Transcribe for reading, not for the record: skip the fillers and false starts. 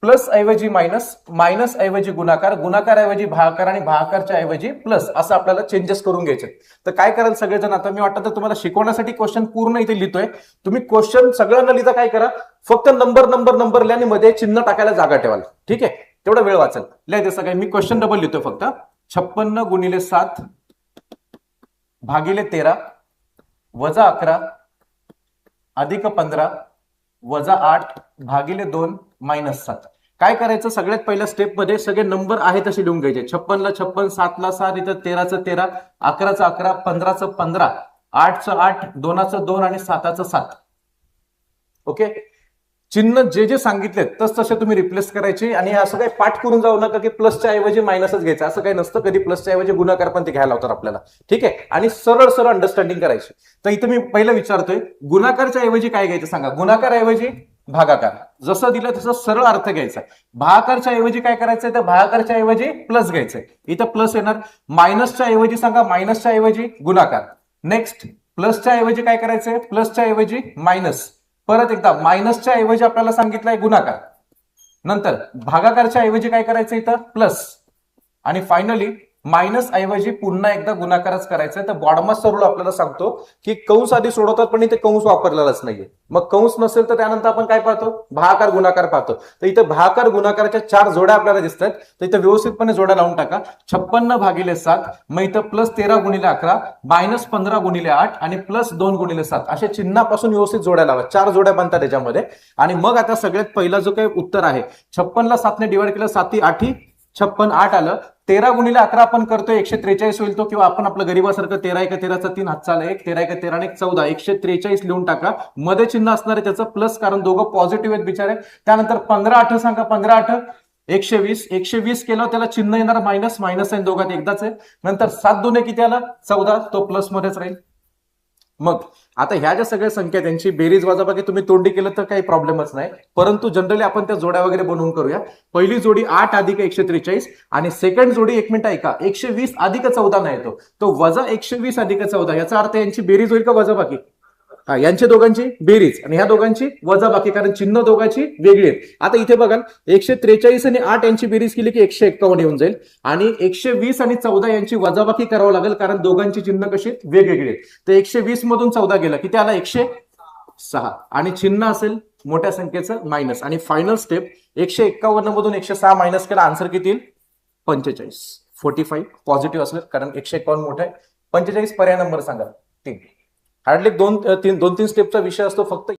Plus ऐवजी minus, minus ऐवजी गुणाकार, गुणाकार ऐवजी भागाकार आणि भागाकारच्या ऐवजी प्लस, असं आपल्याला चेंजेस करून घ्यायचे. तर काय कराल सगळेजण, आता मी वाटतं तर तुम्हाला शिकवण्यासाठी क्वेश्चन पूर्ण इथे लिहितोय. तुम्ही क्वेश्चन सगळ्यांना लिहिता काय करा, फक्त नंबर नंबर नंबर लिहा आणि मध्ये चिन्ह टाकायला जागा ठेवाल. ठीक आहे, तेवढा वेळ वाचेल. लिहायचं सगळं. मी क्वेश्चन डबल लिहितोय फक्त. 56 गुणिले 7 भागिले 13 वजा 11 अधिक 15 वजा 8 भागिले 2 मायनस 7. काय करायचं, सगळ्यात पहिल्या स्टेप मध्ये सगळे नंबर आहे तसे लिहून घ्यायचे. 56 ला 56, 7 ला 7, इथं 13 चं 13, 11 चं 11, 15 चं 15, 8 चं 8, 2 चं 2 आणि 7 चं 7. ओके, चिन्ह जे जे सांगितलेत तस तसे तुम्ही रिप्लेस करायचे. आणि असं काही पाठ करून जाऊ नका की प्लसच्या ऐवजी मायनसच घ्यायचं, असं काही नसतं. कधी प्लसच्या ऐवजी गुणाकार पण ते घ्यायला होतात आपल्याला. ठीक आहे, आणि सरळ सरळ अंडरस्टँडिंग करायची. तर इथं मी पहिलं विचारतोय, गुणाकारच्या ऐवजी काय घ्यायचं सांगा. गुणाकार ऐवजी भागाकार, जसं दिलं तसं सरळ अर्थ घ्यायचा. भागाकारच्या ऐवजी काय करायचंय, तर भागाकारच्या ऐवजी प्लस घ्यायचंय. इथं प्लस येणार. मायनसच्या ऐवजी सांगा, मायनसच्या ऐवजी गुणाकार. नेक्स्ट, प्लसच्या ऐवजी काय करायचंय, प्लसच्या ऐवजी मायनस. परत एकदा मायनसच्या ऐवजी आपल्याला सांगितलंय गुणाकार. नंतर भागाकारच्या ऐवजी काय करायचं इथं, प्लस. आणि फायनली मायनस ऐवजी पुन्हा एकदा गुणाकारच करायचा. तर बॉडमास्टर रूल आपल्याला सांगतो की कंस आधी सोडवतात पण इथे कंस वापरलेलाच नाहीये. मग कंस नसेल तर त्यानंतर आपण काय पाहतो, भागाकार गुणाकार पाहतो. तर इथे भागाकार गुणाकाराच्या 4 जोड्या आपल्याला दिसतात. तर इथे व्यवस्थितपणे जोड्या लावून टाका. 56 भागिले 7, मग इथं प्लस 13 गुणिले 11, मायनस 15 गुणिले 8 आणि प्लस 2 गुणिले 7, अशा चिन्हापासून व्यवस्थित जोड्या लावा. 4 जोड्या बनतात त्याच्यामध्ये. आणि मग आता सगळ्यात पहिला जो काही उत्तर आहे, 56 ला 7 ने डिवाइड केलं, 7 8 56, 8 आलं. 13 गुणिले 11 आपण करतोय 143 होईल तो, किंवा आपण आपलं गरीबासारखं 13 1 13चा 3 हातचा 1, 13 1 13 आणि 14, 143 लिहून टाका. मध्ये चिन्ह असणार आहे त्याचं प्लस, कारण दोघं पॉझिटिव्ह आहेत बिचारे. त्यानंतर 15 8 सांगा, 15 8 120, 120 केलं त्याला चिन्ह येणार मायनस, मायनस आहे दोघात एकदाच आहे. नंतर 7 2 किती आला, 14, तो प्लस मध्येच राहील. मग आता ह्या ज्या सगळ्या संख्या त्यांची बेरीज वजाबाकी तुम्ही तोंडी केलं तर काही प्रॉब्लेमच नाही, परंतु जनरली आपण त्या जोड्या वगैरे बनवून करूया. पहिली जोडी 8 अधिक 143 आणि सेकंड जोडी 1 मिनिट ऐका, 120 अधिक 14 नाही येतो, तो वजा 120 अधिक 14. याचा अर्थ यांची बेरीज होईल का वजाबाकी, यांच्या दोघांची बेरीज आणि ह्या दोघांची वजाबाकी, कारण चिन्ह दोघांची वेगळी आहेत. आता इथे बघा 143 आणि 8 यांची बेरीज केली की 151 येऊन जाईल, आणि 120 आणि 14 यांची वजाबाकी करावं लागेल, कारण दोघांची चिन्ह कशी वेगवेगळी आहेत. तर 120 मधून 14 गेला किती आला, 106, आणि चिन्ह असेल मोठ्या संख्येचं मायनस. आणि फायनल स्टेप, 151 मधून 106 मायनस केला, आन्सर किती येईल, 45. 45 पॉझिटिव्ह असेल कारण 151 मोठा आहे. 45 पर्याय नंबर सांगा 3. हार्डली 2-3 स्टेपचा विषय असतो फक्त.